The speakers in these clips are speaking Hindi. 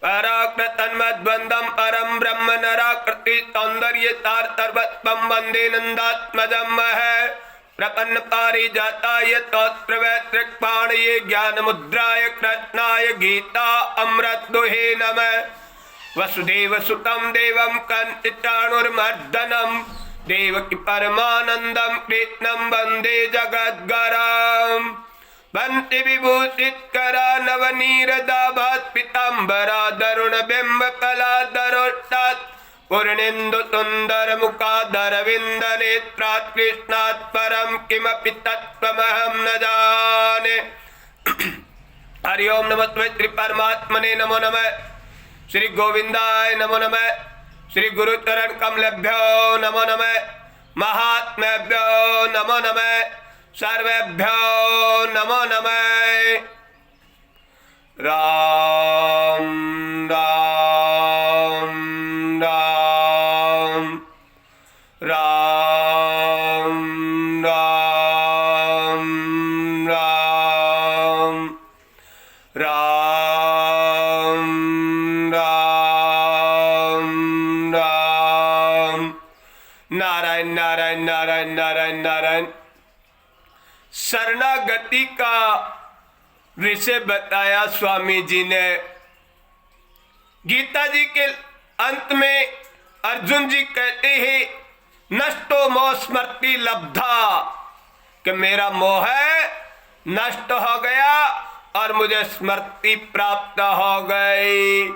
पराकृतन्मद्वन्द्वं परं ब्रह्म नराकृति सौन्दर्यतार्तर्वत्वं वन्दे नन्दात्मजं महः प्रपन्न पारिजाताय तोत्रवैतृक्पाणये ज्ञानमुद्राय कृष्णाय गीता अमृतदुहे नमः वसुदेवसुतं देवं कंसचाणूरमर्दनं देवकी परमानन्दं कृष्णं वन्दे जगद्गुरुं बन्ति विभूषितकरा नवनीरदाभात् पीताम्बरा दरुणबिम्बकलाधरोष्ठात् पूर्णेन्दु सुन्दरमुखादरविन्दनेत्रात् कृष्णात् परं किमपि तत्त्वमहं न जाने। हरि ओं नमः श्री परमात्मने नमो नमः। श्री गोविंदाय नमो नमः। श्री गुरुचरण कमलेभ्यो नमो नमः। महात्मेभ्यो नमो नमः। सर्वेभ्यो नमो नमः। राम राम राम राम राम राम राम राम राम नारायण नारायण नारायण नारायण नारायण। शरणागति का विषय बताया स्वामी जी ने। गीता जी के अंत में अर्जुन जी कहते हैं नष्टो मोह स्मृति लब्धा, कि मेरा मोह नष्ट हो गया और मुझे स्मृति प्राप्त हो गई,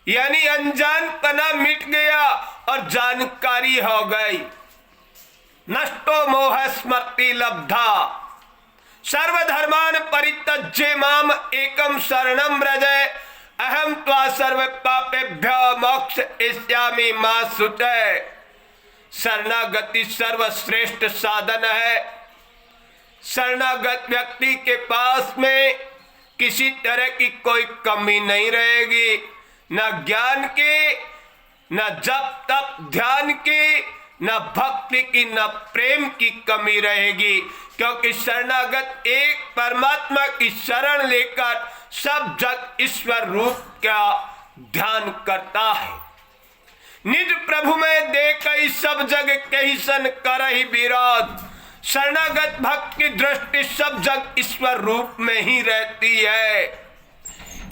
यानी अनजानपना मिट गया और जानकारी हो गई। नष्टो मोह स्मृति लब्धा सर्वधर्मान् परित्यज्य माम एकम शरणं व्रज अहम त्वा सर्व पापेभ्यो मोक्षयिष्यामि मा शुचय। शरणागति सर्वश्रेष्ठ साधन है। शरणागत व्यक्ति के पास में किसी तरह की कोई कमी नहीं रहेगी, न ज्ञान की, न जप तप ध्यान की, न भक्ति की, न प्रेम की कमी रहेगी, क्योंकि शरणागत एक परमात्मा की शरण लेकर सब जग ईश्वर रूप का ध्यान करता है। निज प्रभु में देखई सब जग कही सन करहि विरोध। शरणागत भक्त की दृष्टि सब जग ईश्वर रूप में ही रहती है।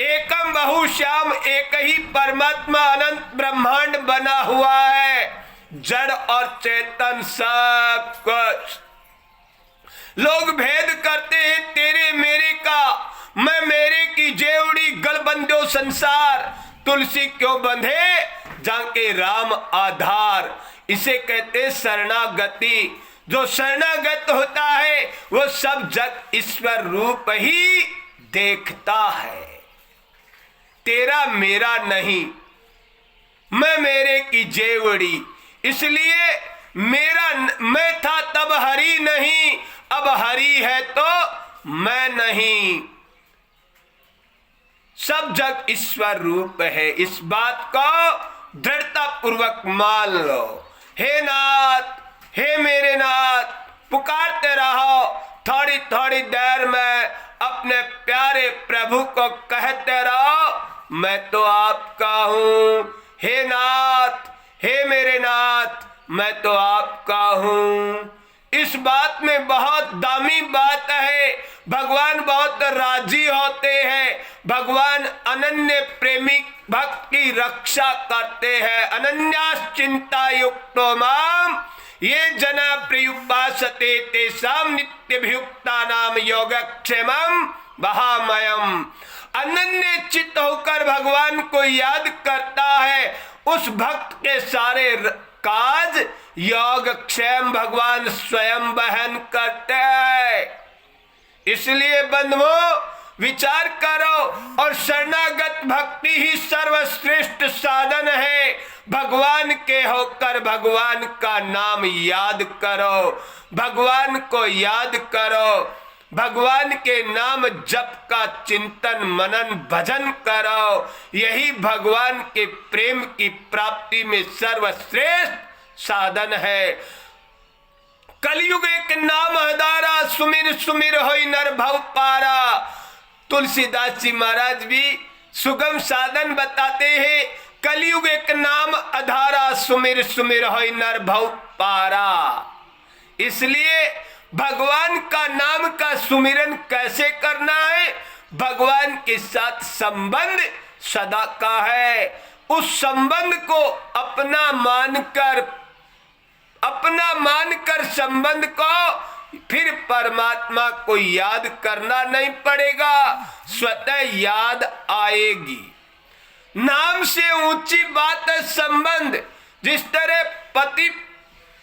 एकम बहु श्याम, एक ही परमात्मा अनंत ब्रह्मांड बना हुआ है, जड़ और चेतन सब कुछ। लोग भेद करते हैं तेरे मेरे का, मैं मेरे की जेवड़ी गल बंदो संसार, तुलसी क्यों बंधे जाके राम आधार। इसे कहते शरणागति। जो शरणागत होता है वो सब जग ईश्वर रूप ही देखता है, तेरा मेरा नहीं, मैं मेरे की जेवड़ी। इसलिए मेरा मैं था तब हरि नहीं, अब हरि है तो मैं नहीं। सब जग ईश्वर रूप है, इस बात को दृढ़ता पूर्वक मान लो। हे नाथ, हे मेरे नाथ, पुकारते रहो। थोड़ी थोड़ी देर में अपने प्यारे प्रभु को कहते रहो मैं तो आपका हूं। हे नाथ, हे मेरे नाथ, मैं तो आपका हूं। इस बात में बहुत दामी बात है। भगवान बहुत राजी होते हैं। भगवान अनन्य प्रेमी भक्त की रक्षा करते हैं। अनन्याश्चिंता युक्तो माम ये जना प्रयुपासते तेषां नित्यभियुक्तानां योगक्षेमं वहामयम्। अनन्य चित्त होकर भगवान को याद करता है, उस भक्त के सारे काज योगक्षेम भगवान स्वयं वहन करते हैं। इसलिए बंधुओं विचार करो, और शरणागत भक्ति ही सर्वश्रेष्ठ साधन है। भगवान के होकर भगवान का नाम याद करो, भगवान को याद करो, भगवान के नाम जप का चिंतन मनन भजन करो। यही भगवान के प्रेम की प्राप्ति में सर्वश्रेष्ठ साधन है। कलयुग एक नाम हदारा, सुमिर सुमिर होई नर भव पारा। तुलसीदास जी महाराज भी सुगम साधन बताते हैं। कलयुग एक नाम आधारा, सुमिर सुमिर होय नर भव पारा। इसलिए भगवान का नाम का सुमिरन कैसे करना है? भगवान के साथ संबंध सदा का है। उस संबंध को अपना मानकर संबंध को फिर परमात्मा को याद करना नहीं पड़ेगा, स्वतः याद आएगी। नाम से ऊंची बात है संबंध। जिस तरह पति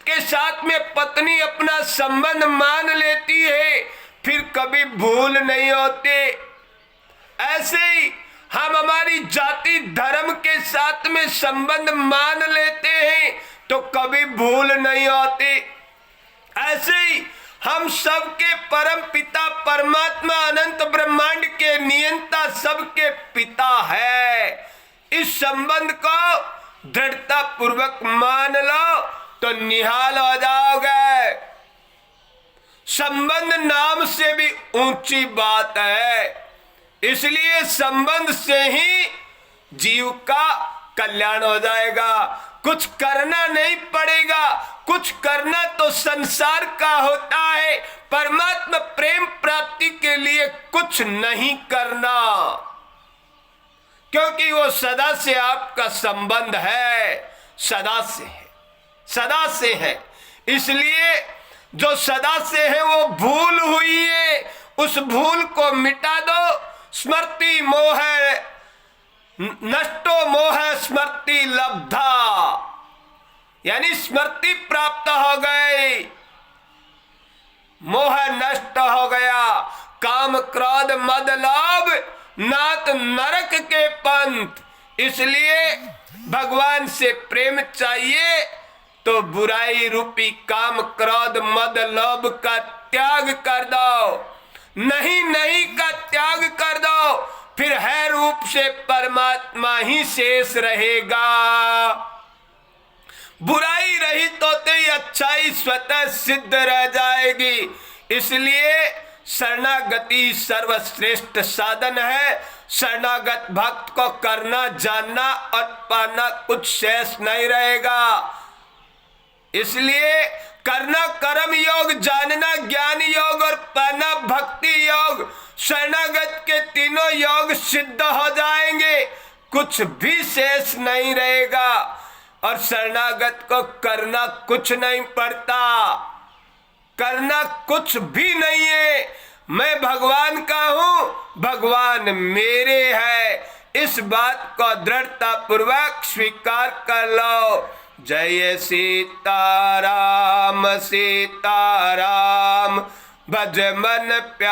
के साथ में पत्नी अपना संबंध मान लेती है, फिर कभी भूल नहीं होते, ऐसे ही हम हमारी जाति धर्म के साथ में संबंध मान लेते हैं तो कभी भूल नहीं होती। ऐसे ही हम सबके परम पिता परमात्मा अनंत ब्रह्मांड के नियंता सबके पिता है। इस संबंध को दृढ़ता पूर्वक मान लो तो निहाल हो जाओगे। संबंध नाम से भी ऊंची बात है, इसलिए संबंध से ही जीव का कल्याण हो जाएगा। कुछ करना नहीं पड़ेगा। कुछ करना तो संसार का होता है, परमात्मा प्रेम प्राप्ति के लिए कुछ नहीं करना, क्योंकि वो सदा से आपका संबंध है, सदा से है, सदा से है। इसलिए जो सदा से है वो भूल हुई है, उस भूल को मिटा दो। स्मृति मोह नष्टो मोह स्मृति लब्धा, यानी स्मृति प्राप्त हो गई, मोह नष्ट हो गया। काम क्रोध मद लोभ नाथ नरक के पंथ। इसलिए भगवान से प्रेम चाहिए तो बुराई रूपी काम क्रोध मद लोभ का त्याग कर दो, नहीं का त्याग कर दो, फिर है रूप से परमात्मा ही शेष रहेगा। बुराई रहित होते ही अच्छाई स्वतः सिद्ध रह जाएगी। इसलिए शरणागति सर्वश्रेष्ठ साधन है। शरणागत भक्त को करना जानना और पाना कुछ शेष नहीं रहेगा। इसलिए करना कर्म योग, जानना ज्ञान योग और पाना भक्ति योग, शरणागत के तीनों योग सिद्ध हो जाएंगे, कुछ भी शेष नहीं रहेगा। और शरणागत को करना कुछ नहीं पड़ता, करना कुछ भी नहीं है। मैं भगवान का हूं, भगवान मेरे है, इस बात को दृढ़ता पूर्वक स्वीकार कर लो। जय सीताराम सीताराम, भज मन प्यार।